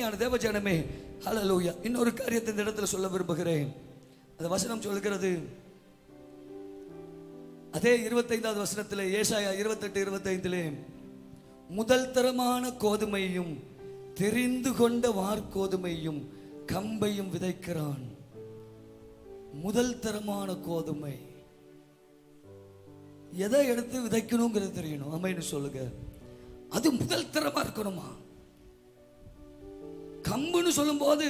அருமையான தேவ ஜனமே, ஹல்லேலூயா. இன்னொரு காரியத்தை இந்த இடத்துல சொல்ல விரும்புகிறேன். அந்த வசனம் சொல்கிறது, அதே 25வது வசனத்திலே, ஏசாயா 28:25, முதல் தரமான கோதுமையும் தெரிந்து கொண்ட வார்கோதுமையும் கம்பையும் விதைக்கிறான். முதல் தரமான கோதுமை, எதை எடுத்து விதைக்கணுங்கிறது தெரியணும். ஆமென்னு சொல்லுங்க. அது முதல் தரமா இருக்கணுமா? கம்புன்னு சொல்லும் போது,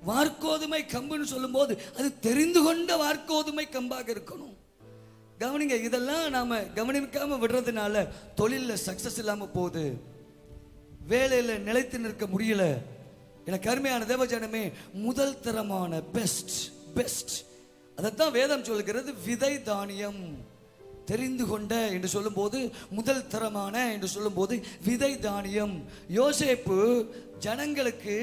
வார்கோதுமை கம்புன்னு சொல்லும் போது, அது தெரிந்து கொண்ட வார்கோதுமை கம்பாக இருக்கணும். கவனிங்க, இதெல்லாம் நாம கவனிக்காம விடுறதுனால தொழில சக்சஸ் இல்லாம போகுது, வேலையில நிலைத்து நிற்க முடியல. எனக்கு அருமையான தேவஜனமே, முதல் தரமான பெஸ்ட் அதைத்தான் வேதம் சொல்கிறது. விதை தானியம் தெரிந்து கொண்ட என்று சொல்லும் போது, முதல் தரமான என்று சொல்லும் போது விதை தானியம். யோசேப்பு ஜனங்களுக்கு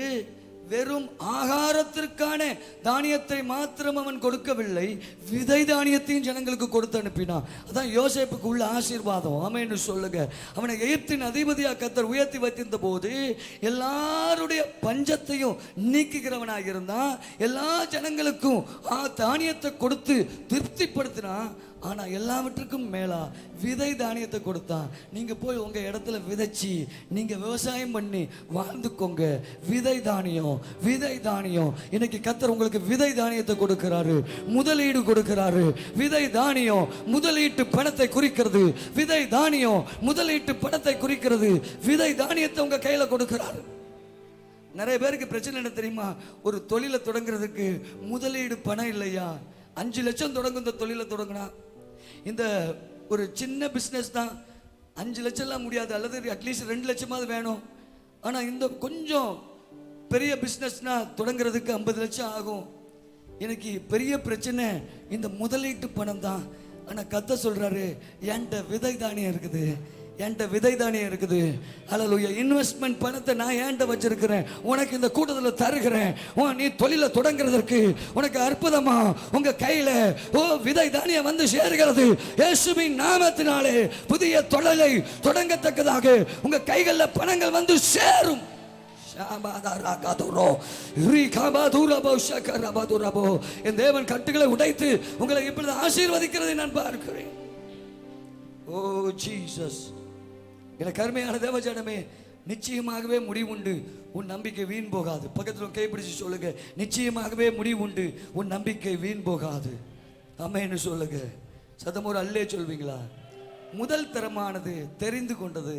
வெறும் ஆகாரத்திற்கான தானியத்தை மாத்திரம் அவன் கொடுக்கவில்லை, விதை தானியத்தையும் ஜனங்களுக்கு கொடுத்து அனுப்பினான். அதான் யோசேப்புக்கு உள்ள ஆசீர்வாதம். ஆமென்னு சொல்லுங்க. அவனை எகிப்தின் அதிபதியாக கர்த்தர் உயர்த்தி வைத்திருந்த போது எல்லாருடைய பஞ்சத்தையும் நீக்குகிறவனாக இருந்தான். எல்லா ஜனங்களுக்கும் தானியத்தை கொடுத்து திருப்திப்படுத்தினான். ஆனா எல்லாவற்றுக்கும் மேலா விதை தானியத்தை கொடுத்தான். நீங்க போய் உங்க இடத்துல விதைச்சி நீங்க விவசாயம் பண்ணி வாழ்ந்துக்கோங்க. விதை தானியம், விதை தானியம். இன்னைக்கு கர்த்தர் உங்களுக்கு விதை தானியத்தை கொடுக்கிறாரு, முதலீடு கொடுக்கிறாரு. விதை தானியம் முதலீட்டு பணத்தை குறிக்கிறது. விதை தானியம் முதலீட்டு பணத்தை குறிக்கிறது. விதை தானியத்தை உங்க கையில கொடுக்கிறாரு. நிறைய பேருக்கு பிரச்சனை என்ன தெரியுமா? ஒரு தொழிலை தொடங்குறதுக்கு முதலீடு பணம் இல்லையா? 5 லட்சம் தொடங்கும். இந்த தொழிலை தொடங்கினா, இந்த ஒரு சின்ன பிஸ்னஸ் தான் 5 லட்சம்லாம் முடியாது, அல்லது அட்லீஸ்ட் 2 லட்சமாவது வேணும். ஆனால் இந்த கொஞ்சம் பெரிய பிஸ்னஸ்னா தொடங்குறதுக்கு 50 லட்சம் ஆகும். எனக்கு பெரிய பிரச்சனை இந்த முதலீட்டு பணம் தான். ஆனால் கர்த்தர் சொல்றாரு, என்கிட்ட விதை தானியம் இருக்குது, என்கிட்ட விதை தானியம் இருக்குது. ஹல்லேலூயா. இன்வெஸ்ட்மெண்ட் பணத்தை நான் என்கிட்ட வச்சிருக்கிறேன், உனக்கு இந்த கூட்டத்தில் தருகிறேன். நீ தொழிலை தொடங்குறதற்கு உனக்கு அற்புதமா உங்க கையில விதை தானியம் வந்து சேருகிறது. இயேசுவின் நாமத்தினாலே புதிய தொழிலை தொடங்கத்தக்கதாக உங்க கைகளில் பணங்கள் வந்து சேரும். என் தேவன் கட்டுகளை உடைத்து உங்களை இப்பொழுது ஆசீர்வதிக்கிறதை நான் பார்க்கிறேன். ஓ ஜீசஸ். எனக்கு அருமையான தேவஜனமே, நிச்சயமாகவே முடிவுண்டு, உன் நம்பிக்கை வீண் போகாது. பக்கத்தில் கைப்பிடிச்சு சொல்லுங்க, நிச்சயமாகவே முடிவுண்டு, உன் நம்பிக்கை வீண் போகாது. ஆமென்னு சொல்லுங்க. சத்தமோர் அல்லே சொல்வீங்களா? முதல் தரமானது தெரிந்து கொண்டது.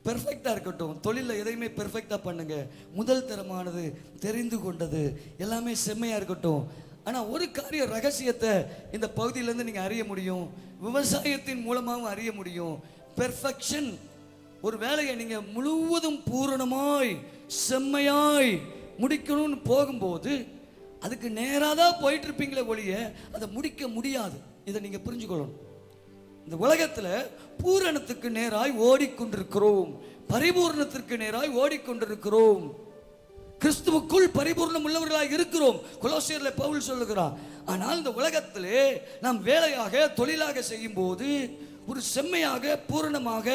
பெர்ஃபெக்டா இருக்கட்டும், தொழில எதையுமே பெர்ஃபெக்டா பண்ணுங்க. முதல் தரமானது தெரிந்து கொண்டது எல்லாமே செம்மையா இருக்கட்டும். ஆனா ஒரு காரிய ரகசியத்தை இந்த பகுதியிலிருந்து நீங்க அறிய முடியும், விவசாயத்தின் மூலமாகவும் அறிய முடியும். பெர்ஃபெக்ஷன். ஒரு வேலையை நீங்க முழுவதும் பூரணமாய் செம்மையாய் முடிக்கணும்னு போகும்போது அதுக்கு நேராதான் போயிட்டு இருப்பீங்களே ஒழிய அதை முடிக்க முடியாது. இதை நீங்க புரிஞ்சுக்கணும். இந்த உலகத்துல பூரணத்துக்கு நேராய் ஓடிக்கொண்டிருக்கிறோம், பரிபூர்ணத்திற்கு நேராய் ஓடிக்கொண்டிருக்கிறோம். கிறிஸ்துவுக்குள் பரிபூர்ணம் உள்ளவர்களாக இருக்கிறோம், கொலோசியர்ல பவுல் சொல்லுகிறார். ஆனால் இந்த உலகத்திலே நாம் வேலையாக தொழிலாக செய்யும் போது ஒரு செம்மையாக பூரணமாக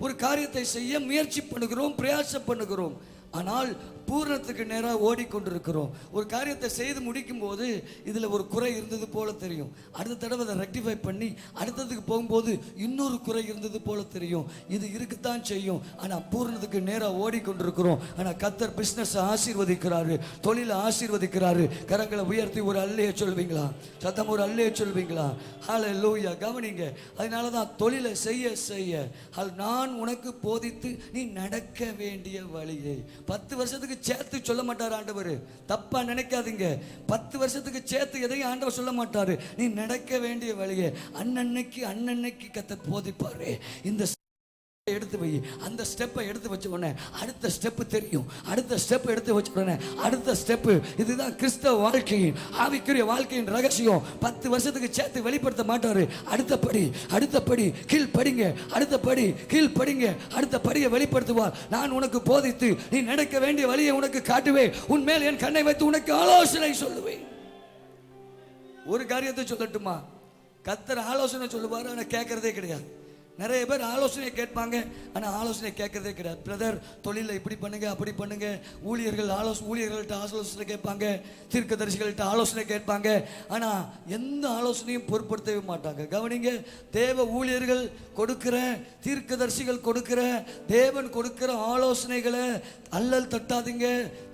ஒரு காரியத்தை செய்ய முயற்சி பண்ணுகிறோம், பிரயாசம் பண்ணுகிறோம். ஆனால் பூரணத்துக்கு நேராக ஓடிக்கொண்டிருக்கிறோம். ஒரு காரியத்தை செய்து முடிக்கும் போது இதில் ஒரு குறை இருந்தது போல தெரியும். அடுத்த தடவை அதை ரெக்டிஃபை பண்ணி அடுத்ததுக்கு போகும்போது இன்னொரு குறை இருந்தது போல தெரியும். இது இருக்குத்தான் செய்யும். ஆனால் பூரணத்துக்கு நேராக ஓடிக்கொண்டிருக்கிறோம். ஆனால் கர்த்தர் பிஸ்னஸ் ஆசீர்வதிக்கிறாரு, தொழிலை ஆசீர்வதிக்கிறாரு. கரங்களை உயர்த்தி ஒரு அல்லையை சொல்வீங்களா? சத்தம் ஒரு அல்லையை சொல்வீங்களா? ஹல்லேலூயா. கவனிங்க. அதனால தான் தொழிலை செய்ய செய்ய நான் உனக்கு போதித்து நீ நடக்க வேண்டிய வழியை 10 வருஷத்துக்கு சேர்த்து சொல்ல மாட்டார் ஆண்டவர். தப்பா நினைக்காதீங்க. 10 வருஷத்துக்கு சேர்த்து எதையும் ஆண்டவர் சொல்ல மாட்டாரு. நீ நடக்க வேண்டிய வழியை அன்னன்னைக்கு கர்த்தர் போதிப்பாரு. இந்த எடுத்து வை, அந்த ஸ்டெப்பை எடுத்து வச்ச உடனே அடுத்த ஸ்டெப் தெரியும், அடுத்த ஸ்டெப் எடுத்து வச்ச உடனே அடுத்த ஸ்டெப். இதுதான் கிறிஸ்தவ வாழ்க்கையின் ஆவிக்குரிய வாழ்க்கையின் ரகசியம். 10 வருஷத்துக்கு சேர்த்து வெளிப்படுத்த மாட்டாரு. அடுத்த படி கீழ் படிங்க, அடுத்த படி கீழ் படிங்க, அடுத்த படியை வெளிப்படுத்துவார். நான் உனக்கு போதித்து நீ நடக்க வேண்டிய வழியை உனக்கு காட்டுவேன், உன் மேல் என் கண்ணை வைத்து உனக்கு ஆலோசனை சொல்லுவேன். ஒரு காரியத்தை சொல்லட்டுமா? கர்த்தர் ஆலோசனை சொல்லுவார், ஆனால் கேட்கறதே கிடையாது. நிறைய பேர் ஆலோசனை கேட்பாங்க, ஆனால் ஆலோசனை கேட்கறதே கிடையாது. பிரதர் தொழிலை இப்படி பண்ணுங்க அப்படி பண்ணுங்க, ஊழியர்கள்ட்ட ஆலோசனை கேட்பாங்க, தீர்க்கதரிசிகள்கிட்ட ஆலோசனை கேட்பாங்க, ஆனால் எந்த ஆலோசனையும் பொருட்படுத்தவே மாட்டாங்க. கவனிங்க, தேவ ஊழியர்கள் கொடுக்கிற, தீர்க்கதரிசிகள் கொடுக்கிற, தேவன் கொடுக்கிற ஆலோசனைகளை அல்லல் தட்டாதீங்க,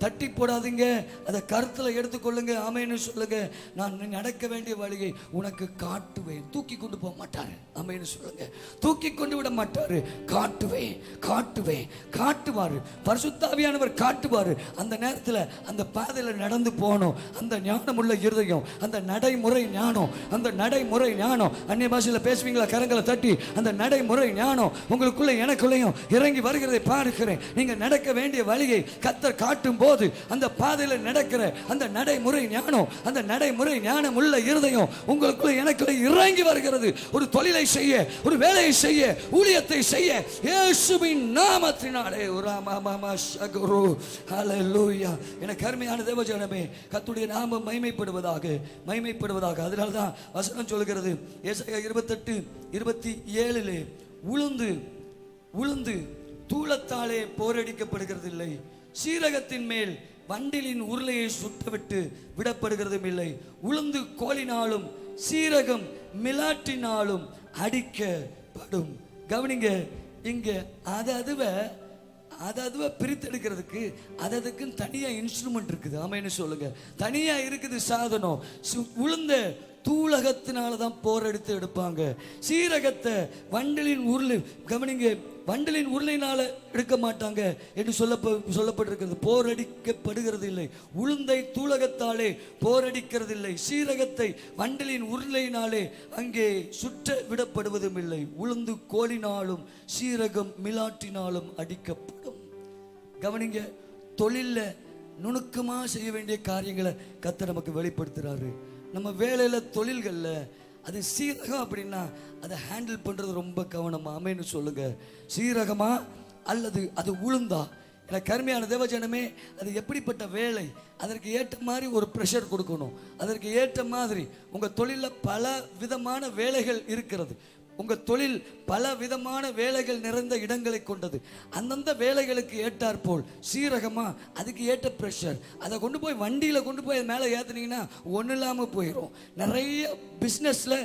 தட்டி போடாதீங்க, அதை கருத்தில் எடுத்துக்கொள்ளுங்க. ஆமேன்னு சொல்லுங்க. நான் நடக்க வேண்டிய வழியை உனக்கு காட்டுவேன். தூக்கி கொண்டு போக மாட்டாரு. ஆமேன்னு சொல்லுங்க. தூக்கி கொண்டு விட மாட்டாரு. காட்டுவேன் காட்டுவேன் காட்டுவாரு. பரிசுத்தாவியானவர் காட்டுவாரு. அந்த நேரத்தில் அந்த பாதையில் நடந்து போகணும். அந்த ஞானமுள்ள இருதயம், அந்த நடைமுறை ஞானம், அந்த நடைமுறை ஞானம். அந்நிய பாஷையில் பேசுவீங்களா? கரங்களை தட்டி அந்த நடைமுறை ஞானம் உங்களுக்குள்ள எனக்குள்ளையும் இறங்கி வருகிறதை பார்க்கிறேன். நீங்க நடக்க வேண்டிய வழியை கர்த்தர் காட்டும் போது அந்த பாதையில் நடக்கிற அந்த நடைமுறை ஞானம், அந்த நடைமுறை ஞானம் உள்ள இருதயம் உங்களுக்குள்ள எனக்குள்ள இறங்கி வருகிறது. ஒரு தொழிலை செய்ய, ஒரு வேலையை செய்ய, ஊழியத்தை செய்ய இயேசுவின் நாமத்தினாலே. ஹல்லேலூயா. எனக்கு அருமையான தேவஜனமே, கர்த்தருடைய நாமம் மகிமைப்படுவதாக, மகிமைப்படுவதாக. அதனால தான் வசனம் சொல்கிறது ஏசாயா 28:27, உளுந்து உளுந்து தூளத்தாலே போரடிக்கப்படுகிறது இல்லை, சீரகத்தின் மேல் வண்டிலின் உருளையை சுட்டவிட்டு விடப்படுகிறதும் இல்லை. உளுந்து கோலினாலும் சீரகம் மிலாட்டினாலும் அடிக்கப்படும். கவனிங்க, இங்க அதுவை பிரித்தெடுக்கிறதுக்கு அதுக்குன்னு தனியா இன்ஸ்ட்ருமெண்ட் இருக்குது. ஆமைன்னு சொல்லுங்க. தனியா இருக்குது சாதனம். உளுந்த தூளகத்தினால தான் போரெடுத்து எடுப்பாங்க. சீரகத்தை வண்டலின் உருளை, கவனிங்க, வண்டலின் உருளையினால எடுக்க மாட்டாங்க என்று சொல்லப்பட்டிருக்கிறது. போரடிக்கப்படுகிறது இல்லை. உளுந்தை தூளகத்தாலே போரடிக்கிறது இல்லை, சீரகத்தை வண்டலின் உருளையினாலே அங்கே சுற்ற விடப்படுவதும் இல்லை. உளுந்து கோலினாலும் சீரகம் மிலாட்டினாலும் அடிக்கப்படும். கவனிங்க, தொழில்ல நுணுக்கமா செய்ய வேண்டிய காரியங்களை கர்த்தர் நமக்கு வெளிப்படுத்துறாரு. நம்ம வேலையில தொழில்கள்ல அது சீரகம் அப்படின்னா அதை ஹேண்டில் பண்றது ரொம்ப கவனமா. ஆமென்னு சொல்லுங்க. சீரகமா அல்லது அது உளுந்தா? எனக்கு கருமையான தேவஜனமே, அது எப்படிப்பட்ட வேலை, அதற்கு ஏற்ற மாதிரி ஒரு ப்ரெஷர் கொடுக்கணும். அதற்கு ஏற்ற மாதிரி உங்க தொழில பல விதமான வேலைகள் இருக்கிறது. உங்க தொழில் பல விதமான வேலைகள் நிறைந்த இடங்களை கொண்டது. அந்தந்த வேலைகளுக்கு ஏற்றார் போல் சீரகமா, அதுக்கு ஏற்ற ப்ரெஷர், அதை கொண்டு போய் வண்டியில் கொண்டு போய் மேலே ஏற்றுனீங்கன்னா ஒன்றும் இல்லாமல் போயிடும். நிறைய பிஸ்னஸில்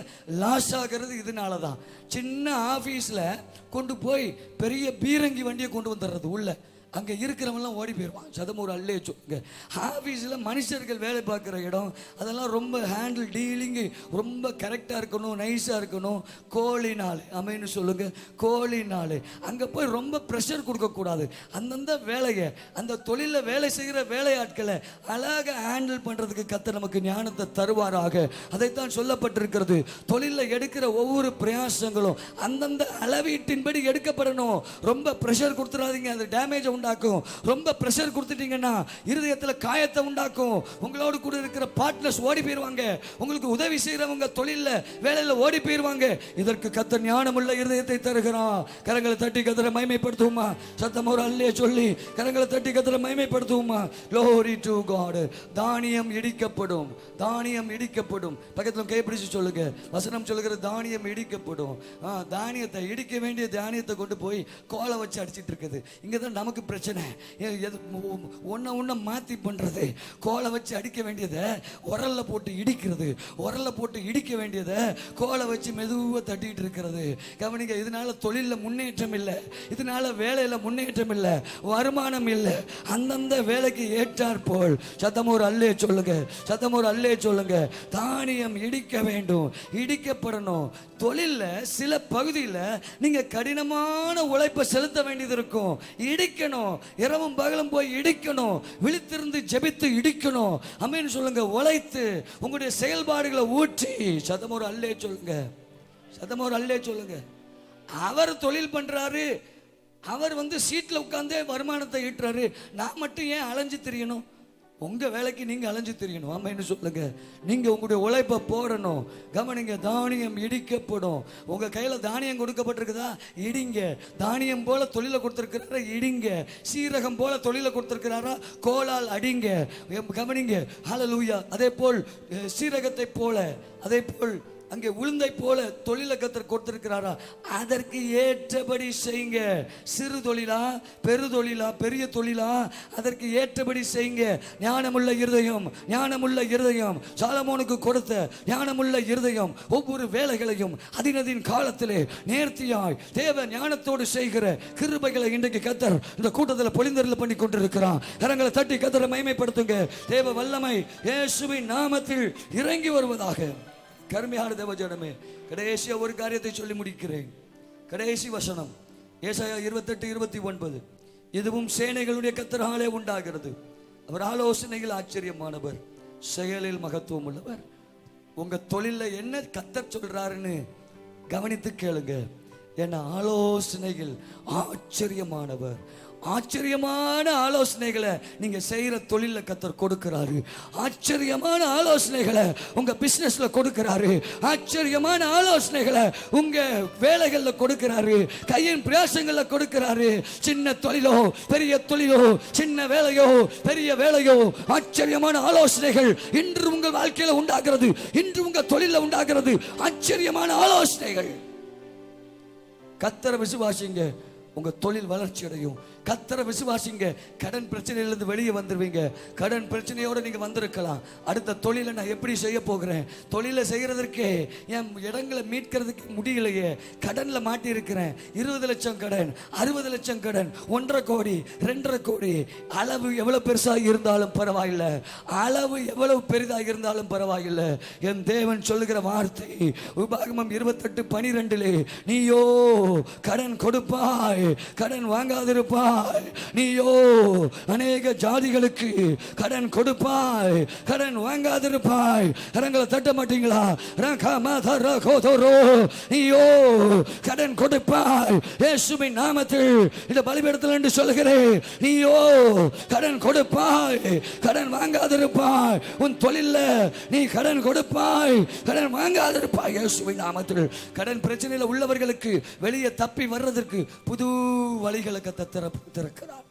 லாஸ் ஆகிறது இதனால தான். சின்ன ஆஃபீஸில் கொண்டு போய் பெரிய பீரங்கி வண்டியை கொண்டு வந்துடுறது உள்ள, அங்கே இருக்கிறவங்களாம் ஓடி போயிடுவான். சதமூர் அல்லே சொல்லுங்க. ஆஃபீஸில் மனுஷர்கள் வேலை பார்க்குற இடம், அதெல்லாம் ரொம்ப ஹேண்டில் டீலிங்கு ரொம்ப கரெக்டாக இருக்கணும், நைஸாக இருக்கணும். கோழினாலே, அமைன்னு சொல்லுங்க, கோழினாலே அங்கே போய் ரொம்ப ப்ரெஷர் கொடுக்கக்கூடாது. அந்தந்த வேலையை, அந்த தொழிலில் வேலை செய்கிற வேலையாட்களை அழகாக ஹேண்டில் பண்ணுறதுக்கு கர்த்தர் நமக்கு ஞானத்தை தருவாராக. அதைத்தான் சொல்லப்பட்டிருக்கிறது. தொழிலில் எடுக்கிற ஒவ்வொரு பிரயாசங்களும் அந்தந்த அளவீட்டின்படி எடுக்கப்படணும். ரொம்ப ப்ரெஷர் கொடுத்துடாதீங்க, அது டேமேஜ் உண்டாக்கும். ரொம்ப பிரஷர் கொடுத்துட்டீங்கன்னா இருதயத்தில் காயத்தை உண்டாக்கும். உங்களோடு கூட இருக்கிற பார்ட்னர்ஸ் ஓடி போயிருவாங்க. உங்களுக்கு உதவி செய்யறவங்க தொழில்ல வேலையில ஓடி போயிருவாங்க. இதற்கு கர்த்தர் ஞானமுள்ள இருதயத்தை தருகிறான். கரங்களை தட்டி கர்த்தரை மகிமைப்படுத்துவோமா? சத்தம் ஒரு அல்லே சொல்லி கரங்களை தட்டி கர்த்தரை மகிமைப்படுத்துவோமா? Glory to God. தானியம் இடிக்கப்படும், தானியம் இடிக்கப்படும். பக்கத்துல கைப்பிடிச்சு சொல்லுங்க. வசனம் சொல்லுகிற தானியம் இடிக்கப்படும். தானியத்தை இடிக்க வேண்டிய தானியத்தை கொண்டு போய் கோலை வச்சு அடிச்சிட்டு இருக்குது. இங்கதான் நமக்கு பிரச்சனை. ஒன்ன மாத்தி பண்றது. கோலை வச்சு அடிக்க வேண்டியதை உரல்ல போட்டு இடிக்கிறது, உரல்ல போட்டு இடிக்க வேண்டியதை கோலை வச்சு மெதுவா தட்டிட்டு இருக்கிறது. கவனிங்க, இதனால தொழில முன்னேற்றம் இல்லை, இதனால வேலையில முன்னேற்றம் இல்லை, வருமானம் இல்லை. அந்தந்த வேலைக்கு ஏற்றார் போல் சத்தமோர் அல்லே சொல்லுங்க, சத்தமோர் அல்லே சொல்லுங்க. தானியம் இடிக்க வேண்டும், இடிக்கப்படணும். தொழில்ல சில பகுதியில் நீங்க கடினமான உழைப்பை செலுத்த வேண்டியது இருக்கும். இடிக்கணும், இரவும் பகலும் போய் இடிக்கணும், விழித்திருந்து ஜெபித்து இடிக்கணும். ஆமென் சொல்லுங்க. உழைத்து உங்களுடைய செயல்பாடுகளை ஊற்றி சதமோர் அல்லே சொல்லுங்க, சதமோர் அல்லே சொல்லுங்க. அவர் தொழில் பண்றாரு, அவர் சீட்ல உட்கார்ந்தே வருமானத்தை ஈட்டுறாரு. நான் மட்டும் ஏன் அலைஞ்சு திரியணும்? உங்க வேலைக்கு நீங்க அலைஞ்சு தெரியணும். ஆமென்னு சொல்லுங்க. நீங்க உங்களுடைய உழைப்பை போடணும். கவனிங்க, தானியம் இடிக்கப்படும். உங்க கையில தானியம் கொடுக்கப்பட்டிருக்குதா? இடிங்க. தானியம் போல தொழிலை கொடுத்திருக்கிறாரா? இடிங்க. சீரகம் போல தொழிலை கொடுத்திருக்கிறாரா? கோலால் அடிங்க. கவனிங்க. ஹல்லேலூயா. அதே போல் சீரகத்தை போல, அதே போல் அங்கே உளுந்தை போல தொழிலை கத்தர் கொடுத்திருக்கிறாரா, அதற்கு ஏற்றபடி செய்யுங்க. சிறு தொழிலா பெரு தொழிலா பெரிய தொழிலா, அதற்கு ஏற்றபடி செய்யுங்க. ஞானமுள்ள இருதயம், ஞானமுள்ள இருதயம், சாலமோனுக்கு கொடுத்த ஞானமுள்ள இருதயம் ஒவ்வொரு வேலைகளையும் அதினதின் காலத்திலே நேர்த்தியாய் தேவ ஞானத்தோடு செய்கிற கிருபைகளை இன்றைக்கு கத்தர் இந்த கூட்டத்தில் பொழிந்தருள பண்ணி கொண்டிருக்கிறான். கரங்களை தட்டி கத்தரை மகிமைப்படுத்துங்க. தேவ வல்லமை இயேசுவின் நாமத்தில் இறங்கி வருவதாக. கருமையான தேவஜனமே, கடைசியா ஒரு காரியத்தை சொல்லி முடிக்கிறேன். கடைசி வசனம் ஏசாயா 28:29. இதுவும் சேனைகளுடைய கர்த்தராலே உண்டாகிறது. அவர் ஆலோசனையில் ஆச்சரியமானவர், செயலில் மகத்துவம் உள்ளவர். உங்க தொழில என்ன கர்த்தர் சொல்றாருன்னு கவனித்து கேளுங்க. என்ன ஆலோசனைகள் ஆச்சரியமானவர். ஆச்சரியமான ஆலோசனைகளை நீங்க செய்யற தொழில கர்த்தர் கொடுக்கிறாரு. ஆச்சரியமான ஆலோசனைகளை உங்க பிசினஸ்ல கொடுக்கிறாரு. ஆச்சரியமான ஆலோசனைகளை உங்க வேலைகள்ல கொடுக்கிறாரு. கையின் பிரயாசங்கள்ல கொடுக்கிறாரு. சின்ன தொழிலோ பெரிய தொழிலோ, சின்ன வேலையோ பெரிய வேலையோ, ஆச்சரியமான ஆலோசனைகள் இன்று உங்கள் வாழ்க்கையில உண்டாகிறது. இன்று உங்க தொழில உண்டாகிறது ஆச்சரியமான ஆலோசனைகள். கர்த்தரை விசுவாசிங்க, உங்க தொழில் வளர்ச்சி அடையும். கர்த்தரை விசுவாசிங்க, கடன் பிரச்சனையிலிருந்து வெளியே வந்துருவீங்க. கடன் பிரச்சனையோட நீங்க வந்திருக்கலாம். அடுத்த தொழிலை நான் எப்படி செய்ய போகிறேன், தொழிலை செய்யறதற்கே என் இடங்களை மீட்கிறதுக்கு முடியலையே, கடன்ல மாட்டி இருக்கிறேன். 20 லட்சம் கடன், 60 லட்சம் கடன், 1.5 கோடி 2.5 கோடி. அளவு எவ்வளவு பெருசாக இருந்தாலும் பரவாயில்லை, அளவு எவ்வளவு பெரிதாக இருந்தாலும் பரவாயில்லை. என் தேவன் சொல்லுகிற வார்த்தை உபாகமம் 28:12, நீயோ கடன் கொடுப்பாய், கடன் வாங்காதிருப்பாய். நீயோ அநேக ஜாதிகளுக்கு கடன் கொடுப்பாய், கடன் வாங்காதிருப்பாய். கரங்களை தட்ட மாட்டீங்களா? நீயோ கடன் கொடுப்பாய். இயேசுவின் நாமத்தில் இந்த பலிபீடத்தில் என்று சொல்கிறேன், நீயோ கடன் கொடுப்பாய், கடன் வாங்காதிருப்பாய். உன் தொழில்ல நீ கடன் கொடுப்பாய், கடன் வாங்காதிருப்பாய். இயேசுவின் நாமத்தில் கடன் பிரச்சனையில் உள்ளவர்களுக்கு வெளியே தப்பி வர்றதற்கு புது வழிகளை கர்த்தர் திறக்கிறார்.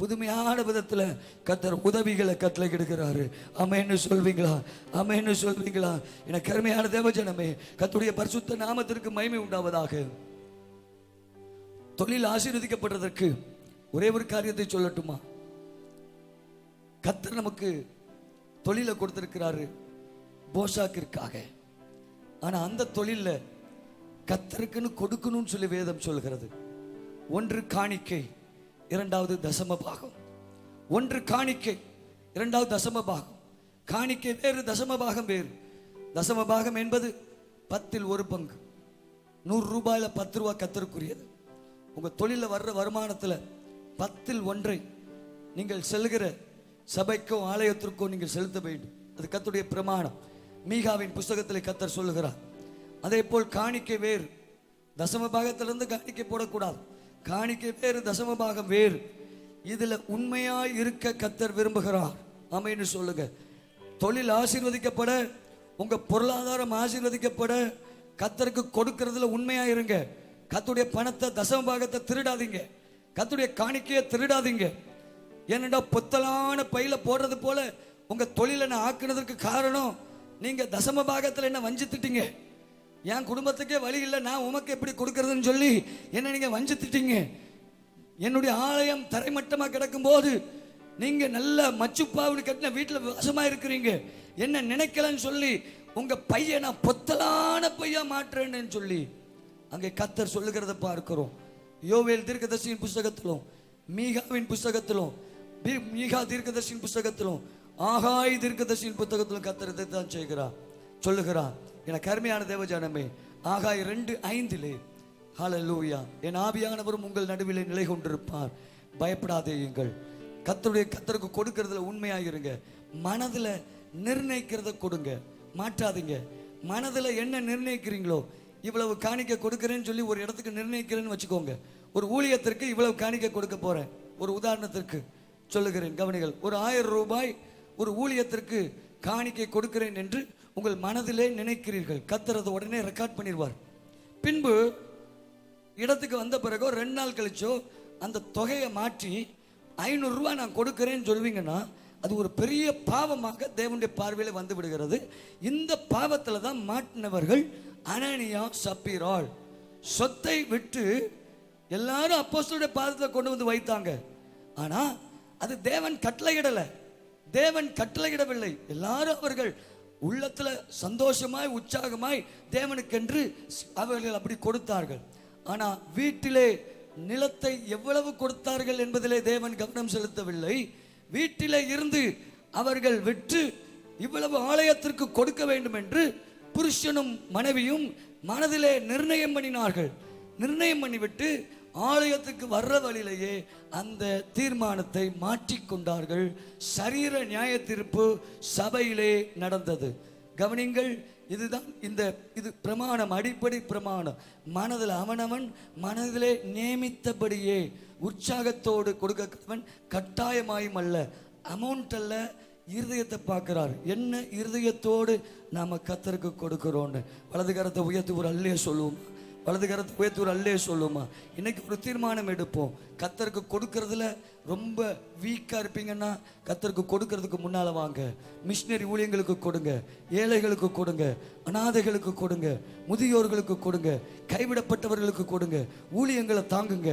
புதுமையான விதத்துல கர்த்தர் உதவிகளை கட்டளையிடுகிறாரு. ஆமென்னு சொல்வீங்களா? ஆமென்னு சொல்வீங்களா? என கருமையான தேவஜனமே, கர்த்தருடைய பரிசுத்த நாமத்திற்கு மகிமை உண்டாவதாக. தொழில் ஆசீர்வதிக்கப்படுறதற்கு ஒரே ஒரு காரியத்தை சொல்லட்டுமா? கர்த்தர் நமக்கு தொழிலை கொடுத்திருக்கிறாரு போஷாக்கிற்காக. ஆனா அந்த தொழில கர்த்தருக்குன்னு கொடுக்கணும்னு சொல்லி வேதம் சொல்கிறது. ஒன்று காணிக்கை, இரண்டாவது தசம பாகம். ஒன்று காணிக்கை, இரண்டாவது தசம பாகம். காணிக்கை வேறு, தசம பாகம் வேறு. தசம பாகம் என்பது 10ல் 1 பங்கு. 100 ரூபாயில 10 ரூபாய் கர்த்தருக்குரியது. உங்க தொழில வர்ற வருமானத்துல 10ல் 1 நீங்கள் செல்கிற சபைக்கோ ஆலயத்திற்கோ நீங்கள் செலுத்த வேண்டும். அது கர்த்தருடைய பிரமாணம். மீகாவின் புஸ்தகத்தில் கர்த்தர் சொல்லுகிறார். அதே போல் காணிக்கை வேறு. தசம பாகத்திலிருந்து காணிக்கை போடக்கூடாது. காணிக்கை வேறு, தசம பாகம் வேறு. இதுல உண்மையாய் இருக்க கர்த்தர் விரும்புகிறார். ஆமென்னு சொல்லுங்க. தொழில் ஆசீர்வதிக்கப்பட, உங்க பொருளாதாரம் ஆசீர்வதிக்கப்பட கர்த்தருக்கு கொடுக்கிறதுல உண்மையா இருங்க. கர்த்தருடைய பணத்தை, தசம பாகத்தை திருடாதீங்க. கர்த்தருடைய காணிக்கையை திருடாதீங்க. ஏனென்றா பொத்தலான பையில போடுறது போல உங்க தொழிலை நான் ஆக்குனதற்கு காரணம், நீங்க தசம பாகத்தில் என்ன வஞ்சித்துட்டீங்க. என் குடும்பத்துக்கே வழி இல்லை, நான் உமக்கு எப்படி கொடுக்கறதுன்னு சொல்லி என்ன நீங்க வஞ்சித்துட்டீங்க. என்னுடைய ஆலயம் தரைமட்டமாக கிடக்கும் போது நீங்க நல்ல மச்சுப்பாவுன்னு கட்டின வீட்டில் வசமா இருக்கிறீங்க. என்ன நினைக்கலன்னு சொல்லி உங்க பையன் நான் பொத்தலான பையா மாற்றுறேன்னு சொல்லி அங்கே கர்த்தர் சொல்லுகிறத பார்க்கிறோம். யோவேல் தீர்க்கதரிசியின் புஸ்தகத்திலும், மீகாவின் புஸ்தகத்திலும், மீகா தீர்க்கதரிசியின் புஸ்தகத்திலும், ஆகாய் தீர்க்கதரிசியின் புத்தகத்திலும் கர்த்தர் இதை தான் செய்கிறார், சொல்லுகிறார். என கருமையான தேவஜனமே, ஆகாய் 2:5, ஹல்லேலூயா, என் ஆவியானவரும் உங்கள் நடுவிலே நிலை கொண்டிருப்பார், பயப்படாதேயுங்கள். கர்த்தருக்கு கொடுக்கறதுல உண்மையாக இருங்க. மனதில் நிர்ணயிக்கிறத கொடுங்க, மாற்றாதீங்க. மனதில் என்ன நிர்ணயிக்கிறீங்களோ, இவ்வளவு காணிக்க கொடுக்கிறேன்னு சொல்லி ஒரு இடத்துக்கு நிர்ணயிக்கிறேன்னு வச்சுக்கோங்க. ஒரு ஊழியத்திற்கு இவ்வளவு காணிக்க கொடுக்க போறேன், ஒரு உதாரணத்திற்கு சொல்லுகிறேன், கவனிகள். ஒரு 1000 ரூபாய் ஒரு ஊழியத்திற்கு காணிக்கை கொடுக்கிறேன் என்று உங்கள் மனதிலே நினைக்கிறீர்கள். கர்த்தர் அதை உடனே ரெக்கார்ட் பண்ணிடுவார். பின்பு இடத்துக்கு வந்த பிறகோ 2 நாள் கழிச்சோ அந்த தொகையை மாற்றி 500 ரூபாய் நான் கொடுக்கிறேன்னு சொல்வீங்கன்னா அது ஒரு பெரிய பாவமாக தேவனுடைய பார்வையில் வந்து விடுகிறது. இந்த பாவத்தில் தான் மாட்டினவர்கள் அனனியா சப்பீராள். சொத்தை விட்டு எல்லாரும் அப்போஸ்தலருடைய பாதத்தில் கொண்டு வந்து வைத்தாங்க. ஆனா அது தேவன் கட்டளையிடலை, தேவன் கட்டளையிடவில்லை. எல்லாரும் அவர்கள் உள்ளத்துல சந்தோஷமாய் உற்சாகமாய் தேவனுக்கென்று அவர்கள் அப்படி கொடுத்தார்கள். ஆனா வீட்டிலே நிலத்தை எவ்வளவு கொடுத்தார்கள் என்பதிலே தேவன் கவனம் செலுத்தவில்லை. வீட்டிலே இருந்து அவர்கள் விற்று இவ்வளவு ஆலயத்திற்கு கொடுக்க வேண்டும் என்று புருஷனும் மனைவியும் மனதிலே நிர்ணயம் பண்ணினார்கள். நிர்ணயம் பண்ணிவிட்டு ஆலயத்துக்கு வர்ற வழியிலேயே அந்த தீர்மானத்தை மாற்றிக்கொண்டார்கள். சரீர நியாய தீர்ப்பு சபையிலே நடந்தது. கவனிங்கள், இதுதான் இது பிரமாணம், அடிப்படை பிரமாணம். மனதில் அவனவன் மனதிலே நியமித்தபடியே உற்சாகத்தோடு கொடுக்கவன், கட்டாயமாயும் அல்ல. அமௌண்ட் அல்ல, இருதயத்தை பார்க்கிறார். என்ன இருதயத்தோடு நாம கர்த்தருக்கு கொடுக்கிறோன்னு. வலது கரத்தை உயர்த்தி ஒரு அல்லே சொல்லுவோம், வலது கரத்தை உயர்த்தி ஒரு அல்லே சொல்லுமா. இன்னைக்கு ஒரு தீர்மானம் எடுப்போம். கர்த்தருக்கு கொடுக்கறதுல ரொம்ப வீக்காக இருப்பீங்கன்னா கர்த்தருக்கு கொடுக்கறதுக்கு முன்னால் வாங்க. மிஷினரி ஊழியங்களுக்கு கொடுங்க, ஏழைகளுக்கு கொடுங்க, அனாதைகளுக்கு கொடுங்க, முதியோர்களுக்கு கொடுங்க, கைவிடப்பட்டவர்களுக்கு கொடுங்க. ஊழியங்களை தாங்குங்க.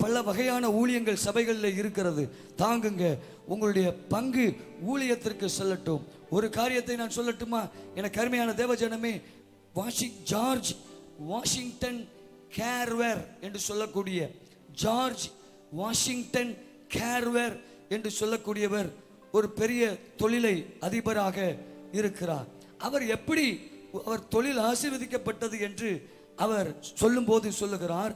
பல வகையான ஊழியங்கள் சபைகளில் இருக்கிறது, தாங்குங்க. உங்களுடைய பங்கு ஊழியத்திற்கு செல்லட்டும். ஒரு காரியத்தை நான் சொல்லட்டுமா? எனக்கு அருமையான தேவஜனமே, ஜார்ஜ் வாஷிங்டன் கேர்வேர் என்று சொல்லக்கூடிய ஜார்ஜ் வாஷிங்டன் கேர்வேர் என்று சொல்லக்கூடியவர் ஒரு பெரிய தொழிலை அதிபராக இருக்கிறார். அவர் எப்படி அவர் தொழில் ஆசீர்வதிக்கப்பட்டது என்று அவர் சொல்லும்போது சொல்லுகிறார்,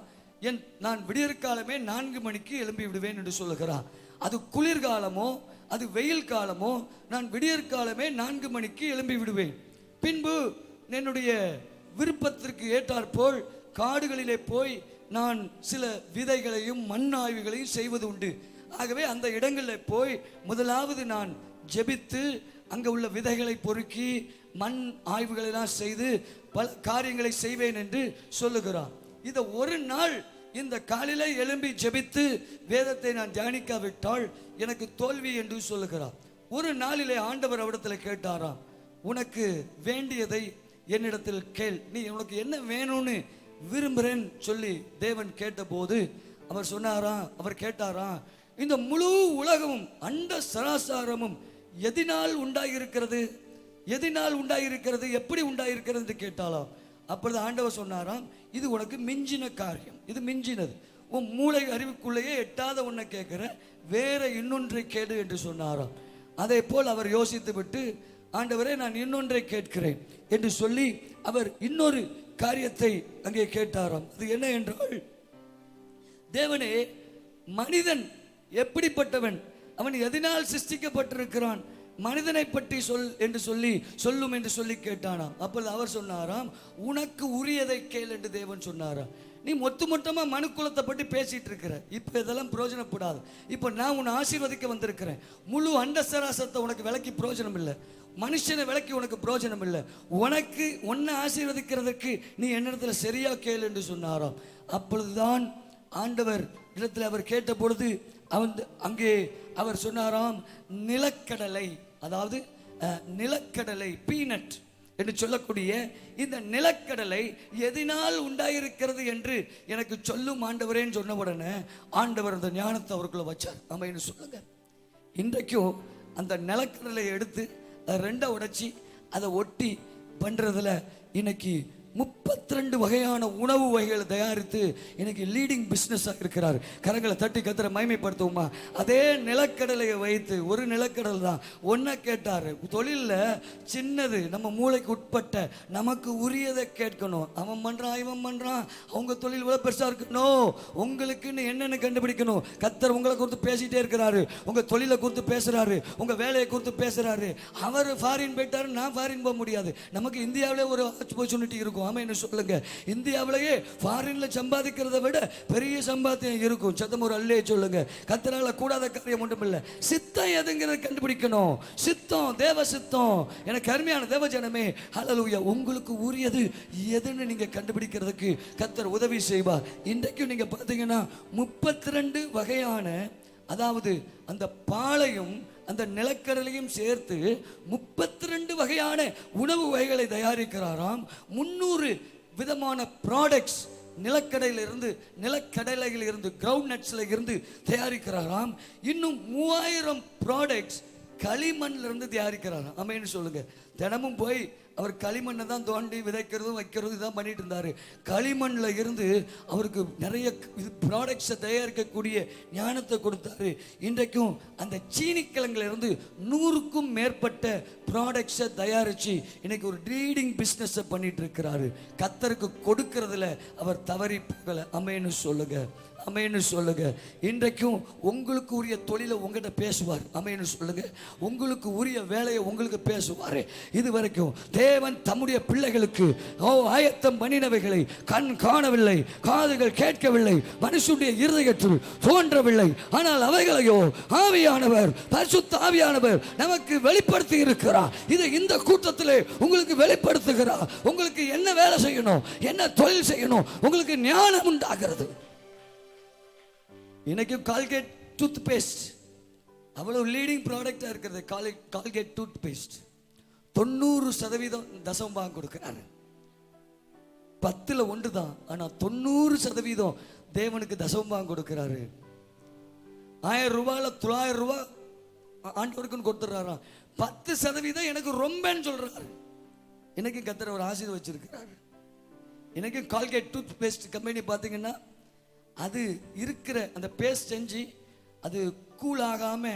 நான் விடியற்காலமே 4 மணிக்கு எழும்பி விடுவேன் என்று சொல்லுகிறார். அது குளிர்காலமோ அது வெயில் காலமோ, நான் விடியற்காலமே 4 மணிக்கு எழும்பி விடுவேன். பின்பு என்னுடைய விருப்பத்திற்கு ஏற்றாற்போல் காடுகளிலே போய் நான் சில விதைகளையும் மண் ஆய்வுகளையும் செய்வது உண்டு. ஆகவே அந்த இடங்களில் போய் முதலாவது நான் ஜெபித்து அங்கே உள்ள விதைகளை பொறுக்கி மண் ஆய்வுகளெல்லாம் செய்து பல காரியங்களை செய்வேன் என்று சொல்லுகிறார். இதை ஒரு நாள் இந்த காலையில எழும்பி ஜெபித்து வேதத்தை நான் தியானிக்காவிட்டால் எனக்கு தோல்வி என்று சொல்லுகிறார். ஒரு நாளிலே ஆண்டவர் அவரிடத்தில் கேட்டாராம், உனக்கு வேண்டியதை என்னிடத்தில் கேள், நீ உனக்கு என்ன வேணும்னு விரும்புகிறேன் சொல்லி தேவன் கேட்டபோது அவர் கேட்டாராம், இந்த முழு உலகமும் அண்ட சராசாரமும் எதினால் உண்டாயிருக்கிறது, எப்படி உண்டாயிருக்கிறது என்று கேட்டாலாம். அப்பொழுது ஆண்டவர் சொன்னாராம், இது உனக்கு மிஞ்சின காரியம், இது மிஞ்சினது, உன் மூளை அறிவுக்குள்ளேயே எட்டாத ஒன்றை கேட்கிற, வேற இன்னொன்றை கேடு என்று சொன்னாராம். அதே போல் அவர் யோசித்து விட்டு, ஆண்டவரே நான் இன்னொன்றை கேட்கிறேன் என்று சொல்லி அவர் இன்னொரு காரியத்தை அங்கே கேட்டாராம். அது என்ன என்றால், தேவனே மனிதன் எப்படிப்பட்டவன், அவன் எதனால் சிருஷ்டிக்கப்பட்டிருக்கிறான், மனிதனை பற்றி சொல்லும் என்று சொல்லி கேட்டானாம். அப்பொழுது அவர் சொன்னாராம், உனக்கு உரியதை கேள் என்று தேவன் சொன்னாராம். நீ மொத்தமா மனுக்குலத்தை பற்றி பேசிட்டு இருக்கிற, இப்ப இதெல்லாம் பிரயோஜனப்படாது. இப்ப நான் உன்னை ஆசீர்வதிக்க வந்திருக்கிறேன். முழு அண்டசராசத்தை உனக்கு விளக்கி பிரயோஜனம் இல்லை, மனுஷனை விளக்கி உனக்கு பிரயோஜனம் இல்லை. உன்னை ஆசீர்வதிக்கிறதுக்கு நீ என்னிடத்துல சரியா கேள் என்று சொன்னாராம். அப்பொழுதுதான் ஆண்டவர் இடத்துல அவர் கேட்ட பொழுது அங்கே அவர் சொன்னாராம், நிலக்கடலை, அதாவது நிலக்கடலை பீனட் என்று சொல்லக்கூடிய இந்த நிலக்கடலை எதனால் உண்டாயிருக்கிறது என்று எனக்கு சொல்லும் ஆண்டவரேன்னு சொன்ன உடனே ஆண்டவர் அந்த ஞானத்தை அவருக்குள்ள வச்சார். ஆமா என்று சொல்லுங்க. இன்றைக்கும் அந்த நிலக்கடலை எடுத்து அதை 2 உடைச்சி அதை ஒட்டி பண்றதுல இன்னைக்கு 32 வகையான உணவு வகைகளை தயாரித்து இன்னைக்கு லீடிங் பிஸ்னஸாக இருக்கிறார். கரங்களை தட்டி கத்திர மகிமைப்படுத்துவோமா? அதே நிலக்கடலையை வைத்து, ஒரு நிலக்கடலை தான், ஒன்றை கேட்டார். தொழிலில் சின்னது, நம்ம மூளைக்கு உட்பட்ட நமக்கு உரியதை கேட்கணும். அவன் பண்ணுறான், இவன் பண்ணுறான், அவங்க தொழில் இவ்வளோ பெருசாக இருக்கணும், உங்களுக்குன்னு என்னென்னு கண்டுபிடிக்கணும். கத்தர் உங்களை குறித்து பேசிகிட்டே இருக்கிறாரு, உங்கள் தொழிலை குறித்து பேசுகிறாரு, உங்கள் வேலையை குறித்து பேசுகிறாரு. அவர் ஃபாரின் போயிட்டாரு, நான் ஃபாரின் போக முடியாது. நமக்கு இந்தியாவிலே ஒரு ஆப்பர்ச்சுனிட்டி இருக்கும். ஆமென் சொல்லுங்க. இந்தியாவிலேயே ஃபாரின்ல சம்பாதிக்கிறதை விட பெரிய சம்பாத்தியம் இருக்கும். சத்தம் ஒரு அல்லே சொல்லுங்க. கர்த்தரால கூடாத காரியம் ஒன்றும் இல்லை. சித்தம் எதுங்கிறத கண்டுபிடிக்கணும். சித்தம், தேவ சித்தம். எனக்கு அருமையான தேவ ஜனமே, ஹல்லேலூயா, உங்களுக்கு உரியது எதுன்னு நீங்க கண்டுபிடிக்கிறதுக்கு கர்த்தர் உதவி செய்வார். இன்றைக்கு நீங்க பார்த்தீங்கன்னா 32 வகையான, அதாவது அந்த பாலையும் அந்த நிலக்கடலையும் சேர்த்து 32 வகையான உணவு வகைகளை தயாரிக்கிறாராம். 300 விதமான ப்ராடக்ட்ஸ் நிலக்கடலையில் இருந்து கிரவுண்ட் நட்ஸ்ல இருந்து தயாரிக்கிறாராம். இன்னும் 3000 ப்ராடக்ட்ஸ் களிமண்ல இருந்து தயாரிக்கிறாராம். ஆமென்னு சொல்லுங்க. தினமும் போய் அவர் களிமண்ணை தான் தோண்டி விதைக்கிறதும் வைக்கிறதும் இதான் பண்ணிட்டு இருந்தார். களிமண்ணில் இருந்து அவருக்கு நிறைய ப்ராடக்ட்ஸை தயாரிக்கக்கூடிய ஞானத்தை கொடுத்தாரு. இன்றைக்கும் அந்த சீனிக்கிழங்குல இருந்து 100க்கும் மேற்பட்ட ப்ராடக்ட்ஸை தயாரித்து இன்னைக்கு ஒரு ட்ரீடிங் பிஸ்னஸை பண்ணிட்டு இருக்கிறாரு. கர்த்தருக்கு கொடுக்கறதுல அவர் தவறி போகலை. ஆமென்னு சொல்லுங்க, ஆமென்னு சொல்லுங்க. இன்றைக்கும் உங்களுக்கு உரிய தொழிலை உங்ககிட்ட பேசுவார். ஆமென்னு சொல்லுங்க. உங்களுக்கு உரிய வேலையை உங்களுக்கு பேசுவார். இது வரைக்கும் தேவன் தம்முடைய பிள்ளைகளுக்கு ஆயத்தம் பண்ணினவைகளை கண் காணவில்லை, காதுகள் கேட்கவில்லை, மனுஷனுடைய இருதயத்தில் தோன்றவில்லை. ஆனால் அவைகளையோ ஆவியானவர், பரிசுத்த ஆவியானவர் நமக்கு வெளிப்படுத்தி இருக்கிறார். இது இந்த கூட்டத்திலே உங்களுக்கு வெளிப்படுத்துகிறார். உங்களுக்கு என்ன வேலை செய்யணும், என்ன தொழில் செய்யணும், உங்களுக்கு ஞானம் உண்டாகிறது. இன்னைக்கு கால்கேட் டூத் பேஸ்ட் அவ்வளவு லீடிங் ப்ராடக்டா இருக்கிறது. கால்கேட் டூத் பேஸ்ட் 90% தசமபாகம் கொடுக்கிறாரு. 10ல் 1 தான், ஆனா 90% தேவனுக்கு தசமபாகம் கொடுக்கிறாரு. 1000 ரூபாயில 900 ரூபாய் ஆண்டவருக்குன்னு கொடுத்துறாராம். 10% எனக்கு ரொம்பன்னு சொல்றாரு. இன்னைக்கு கர்த்தர் ஒரு ஆசீர்வாதம் வச்சிருக்கிறாரு. இன்னைக்கு கால்கேட் டூத் பேஸ்ட் கம்பெனி பார்த்தீங்கன்னா அது இருக்கிற அந்த பேஸ்ட் செஞ்சு அது கூலாகாம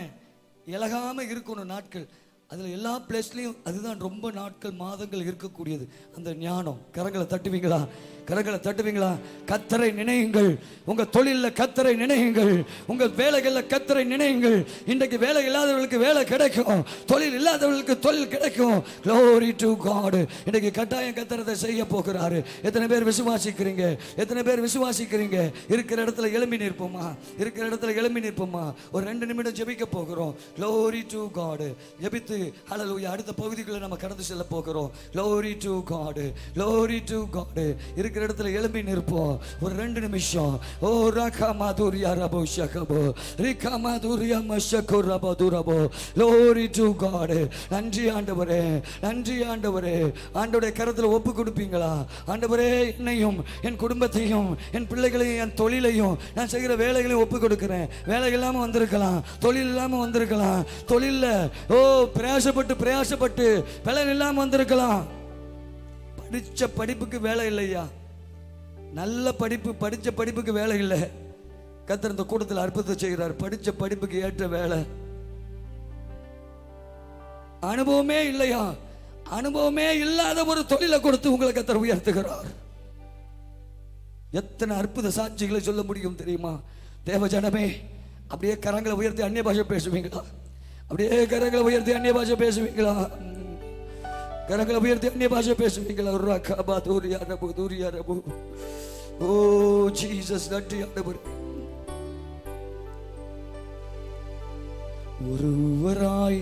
இலகாம இருக்கணும் நாட்கள். அதில் எல்லா பிளேஸ்லையும் அதுதான் ரொம்ப நாட்கள் மாதங்கள் இருக்கக்கூடியது அந்த ஞானம். கரங்களை தட்டுவீங்களா? கரங்களை தட்டுவீங்களா? கர்த்தரை நினையுங்கள். உங்க தொழிலில் கர்த்தரை நினையுங்கள். உங்க வேலைகளில் கர்த்தரை நினையுங்கள். இன்றைக்கு வேலை இல்லாதவர்களுக்கு வேலை கிடைக்கும், தொழில் இல்லாதவர்களுக்கு தொழில் கிடைக்கும். Glory to God. இன்றைக்கு கட்டாயம் கர்த்தரை செய்ய போகிறாரு. எத்தனை பேர் விசுவாசிக்கிறீங்க? எத்தனை பேர் விசுவாசிக்கிறீங்க? இருக்கிற இடத்துல எழும்பி நிற்போமா? இருக்கிற இடத்துல எழும்பி நிற்போமா? ஒரு 2 நிமிடம் ஜெபிக்க போகிறோம். Glory to God. ஜெபித்து ஹல்லேலூயா அடுத்த பகுதிக்குள்ள நம்ம கடந்து செல்ல போகிறோம். Glory to God. Glory to God. இருக்கிற இடத்துல எழும்பி நிற்போம் ஒரு 2 நிமிஷம். ஓ ரகமாதுரியா ரபோ ஷகபோ ரிகமாதுரியா மஷகோ ரபோ துரபோ. Glory to God. நன்றி ஆண்டவரே, நன்றி ஆண்டவரே. ஆண்டவருடைய கரத்துல ஒப்பு கொடுப்பீங்களா? ஆண்டவரே, என்னையும் என் குடும்பத்தையும் என் பிள்ளைகளையும் என் தொழிலையும் நான் செய்கிற வேலைகளையும் ஒப்பு கொடுக்கிறேன். வேலை இல்லாம வந்திருக்கலாம், தொழில் இல்லாம வந்திருக்கலாம், தொழில்ல பிரயாசப்பட்டு பலன் இல்லாம வந்திருக்கலாம். படிச்ச படிப்புக்கு வேலை இல்லையா? நல்ல படிப்பு, படிச்ச படிப்புக்கு வேலை இல்லை. கர்த்தர் இந்த கூட்டத்தில் அற்புதத்தை செய்கிறார். படிச்ச படிப்புக்கு ஏற்ற வேலை. அனுபவமே இல்லையா? அனுபவமே இல்லாத ஒரு தொழிலை கொடுத்து உங்களை கர்த்தர் உயர்த்துகிறார். எத்தனை அற்புத சாட்சிகளை சொல்ல முடியும் தெரியுமா? தேவ ஜனமே, அப்படியே கரங்களை உயர்த்தி அந்நிய பாஷை பேசுவீங்களா? அப்படியே கரங்களை உயர்த்தி அந்நிய பாஷை பேசுவீங்களா? கரங்களை உயர்த்தி அந்நிய பாஷை பேசுவீங்களா? ரகபா தூரியா ரபு தூரியா ரபு. ஓ ஜீசஸ், நன்றி ஆண்டவரே. ஒருவராய்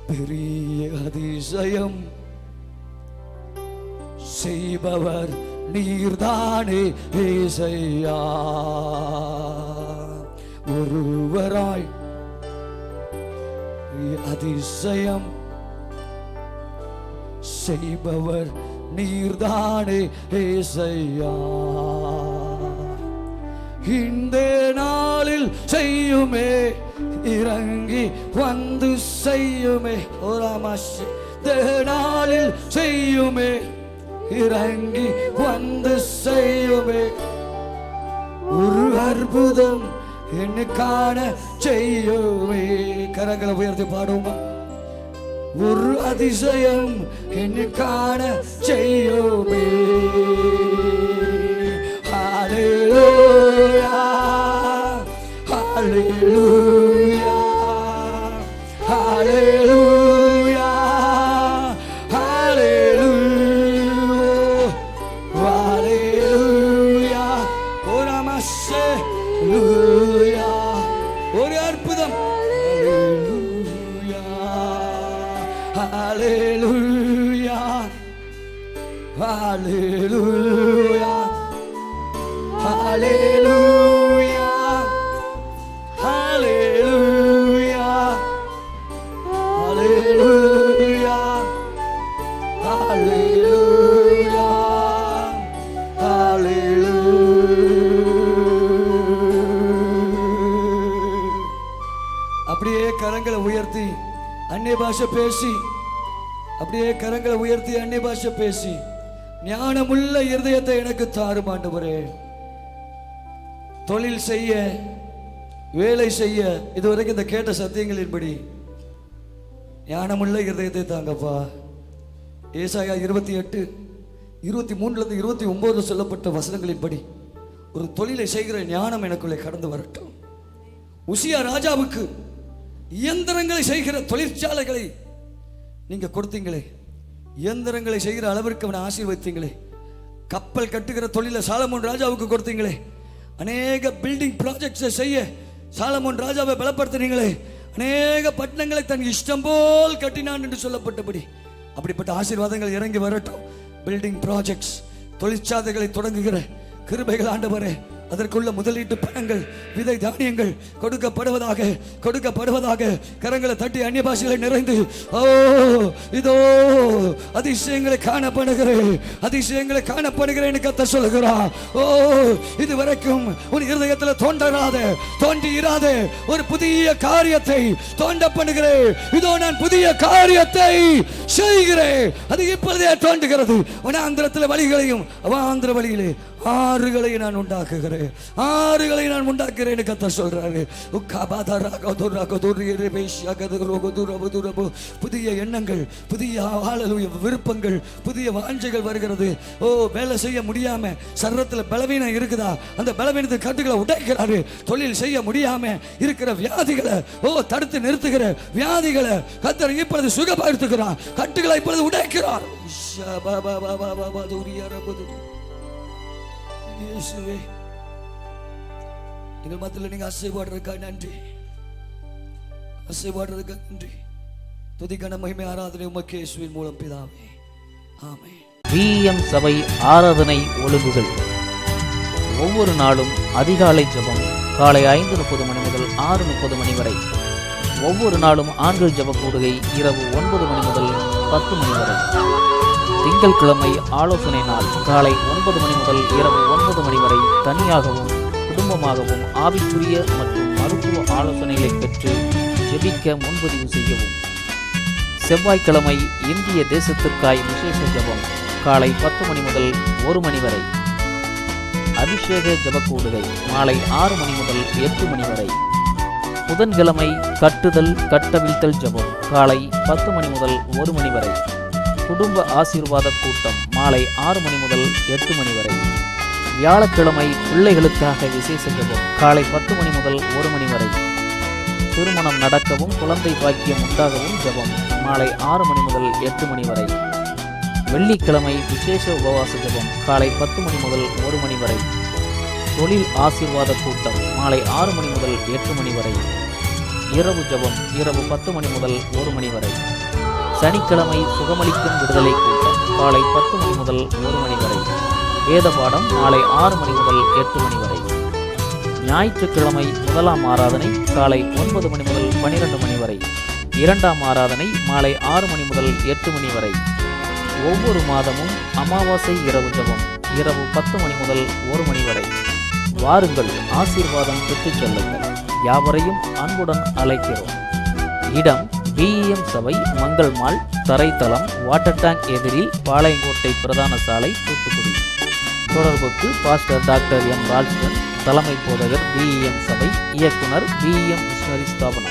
பெரிய அதிசயம் செய்பவர் நீர்தானே ஏசையா. ஒருவராய் அதிசயம் செய்பவர் நீர்தானே ஏசையா. இந்த நாளில் செய்யுமே, இறங்கி வந்து செய்யுமே. இந்த நாளில் செய்யுமே, இறங்கி வந்து செய்யுமே. ஒரு அற்புதம் என்னைக்கான செய்யுமே. கரங்களை உயர்த்தி பாடுவோமா? ஒரு அதிசயம் என்னைக்கான செய்யுமே. ஹல்லேலூயா, ஹல்லேலூயா, ஹல்லேலூயா, ஹல்லேலூயா, ஹல்லேலூயா. ஒரு அற்புதம். ஹல்லேலூயா, ஹல்லேலூயா, ஹல்லேலூயா, ஹல்லேலூயா, பாஷை பேசி, அப்படியே கரங்களை உயர்த்தி அந்நிய பாஷை பேசி, ஞானமுள்ள இருதயத்தை எனக்கு தாரும் ஆண்டவரே. தொழில் செய்ய, வேலை செய்ய, இதுவரைக்கும் இந்த கேட்ட சத்தியங்களின்படி ஞானமுள்ள இருதயத்தை தாங்கப்பா. ஏசாயா 28:23-29 சொல்லப்பட்ட வசனங்களின்படி ஒரு தொழிலை செய்கிற ஞானம் எனக்குள்ளே கடந்து வரட்டும். உசியா ராஜாவுக்கு இயந்திரங்களை செய்கிற தொழிற்சாலைகளை நீங்க கொடுத்தீங்களே, இயந்திரங்களை செய்கிற அளவிற்கு அவனை ஆசீர்வதித்தீங்களே. கப்பல் கட்டுகிற தொழிலை சாலமோன் ராஜாவுக்கு கொடுத்தீங்களே. அநேக பில்டிங் ப்ராஜெக்ட்ஸை செய்ய சாலமோன் ராஜாவை பலப்படுத்தினீங்களே. அநேக பட்டணங்களை தன் இஷ்டம் போல் கட்டினான் என்று சொல்லப்பட்டபடி அப்படிப்பட்ட ஆசீர்வாதங்கள் இறங்கி வரட்டும். பில்டிங் ப்ராஜெக்ட்ஸ், தொழிற்சாலைகளை தொடங்குகிற கிருபைகள் ஆண்டவரே, அதற்குள்ள முதலீட்டு பணங்கள், விதை தானியங்கள் கொடுக்கப்படுவதாக கரங்களை தட்டி அந்நிய பாஷைகளை நிறைந்து, ஓ இதோ அதிசயங்களை காணப்படுகிறேன் கர்த்தர் சொல்லுகிறார். ஓ இதுவரைக்கும் உன் இருதயத்தில் தோன்றி இராத ஒரு புதிய காரியத்தை தோண்ட பண்ணுகிறேன். இதோ நான் புதிய காரியத்தை செய்கிறேன், அது இப்பொழுதே தோன்றுகிறது. வனாந்திரத்தில் வழிகளையும் அவாந்திர வழியிலே ஆறுகளை நான் உண்டாக்குகிறேன் கர்த்தர் சொல்றாரு. புதிய எண்ணங்கள், புதிய விருப்பங்கள், புதிய வாஞ்சைகள் வருகிறது. ஓ வேலை செய்ய முடியாம சரீரத்தில் பலவீனம் இருக்குதா, அந்த பலவீனத்தை கட்டுகளை உடைக்கிறாரு. தொழில் செய்ய முடியாம இருக்கிற வியாதிகளை தடுத்து நிறுத்துகிற வியாதிகளை கர்த்தர் இப்பொழுது சுகப்படுத்துகிறார். கட்டுகளை இப்பொழுது உடைக்கிறார். இயேசுவே, எங்கள் மத்தியில் நீங்க அசைவாடுறதுக்கா நன்றி, நன்றி. துதிக்கான மகிமை ஆராதனை உமக்கு இயேசுவின் மூலம் பிதாவே, ஆமென். விஎம் சபை ஆராதனை ஒழுங்குகள். ஒவ்வொரு நாளும் அதிகாலை ஜெபம் காலை 5:30 மணி முதல் 6:30 மணி வரை. ஒவ்வொரு நாளும் ஆண்கள் ஜெப கூடுகை இரவு 9 மணி முதல் 10 மணி வரை. திங்கட்கிழமை ஆலோசனை நாள் காலை 9 மணி முதல் இரவு 9 மணி வரை. தனியாகவும் குடும்பமாகவும் ஆவிக்குரிய மற்றும் மருத்துவ ஆலோசனைகளை பெற்று ஜெபிக்க முன்பதிவு செய்யவும். செவ்வாய்க்கிழமை இந்திய தேசத்திற்காய் விசேஷ ஜெபம் காலை 10 மணி முதல் 1 மணி வரை. அபிஷேக ஜெபக்கூடுகை மாலை 6 மணி முதல் 8 மணி வரை. புதன்கிழமை கட்டவிழ்த்தல் ஜெபம் காலை 10 மணி முதல் 1 மணி வரை. குடும்ப ஆசீர்வாத கூட்டம் மாலை 6 மணி முதல் 8 மணி வரை. வியாழக்கிழமை பிள்ளைகளுக்காக விசேஷ ஜெபம் காலை 10 மணி முதல் 1 மணி வரை. திருமணம் நடக்கவும் குழந்தை பாக்கியம் உண்டாகவும் ஜெபம் மாலை 6 மணி முதல் 8 மணி வரை. வெள்ளிக்கிழமை விசேஷ உபவாச ஜெபம் காலை 10 மணி முதல் 1 மணி வரை. தொழில் ஆசீர்வாத கூட்டம் மாலை 6 மணி முதல் 8 மணி வரை. இரவு ஜெபம் இரவு 10 மணி முதல் 1 மணி வரை. சனிக்கிழமை சுகமளிக்கும் விடுதலை கூட்டம் காலை 10 மணி முதல் 1 மணி வரை. வேத பாடம் மாலை 6 மணி முதல் 8 மணி வரை. ஞாயிற்றுக்கிழமை முதலாம் ஆராதனை காலை 9 மணி முதல் 12 மணி வரை. இரண்டாம் ஆராதனை மாலை 6 மணி முதல் 8 மணி வரை. ஒவ்வொரு மாதமும் அமாவாசை இரவு ஜெபம் இரவு 10 மணி முதல் 1 மணி வரை. வாருங்கள், ஆசீர்வாதம் பெற்றுச் செல்லுங்கள். யாவரையும் அன்புடன் அழைக்கிறோம். இடம் விஎம் சபை, மங்கள் மால், தரைத்தளம், வாட்டர் டேங்க் எதிரில், பாளையங்கோட்டை பிரதான சாலை, தூத்துக்குடி. தொடர்புக்கு பாஸ்டர் டாக்டர் எம் ராஜ்கன், தலைமை போதகர் விஎம் சபை, இயக்குனர் விஎம் மிஷனரி ஸ்தாபனம்.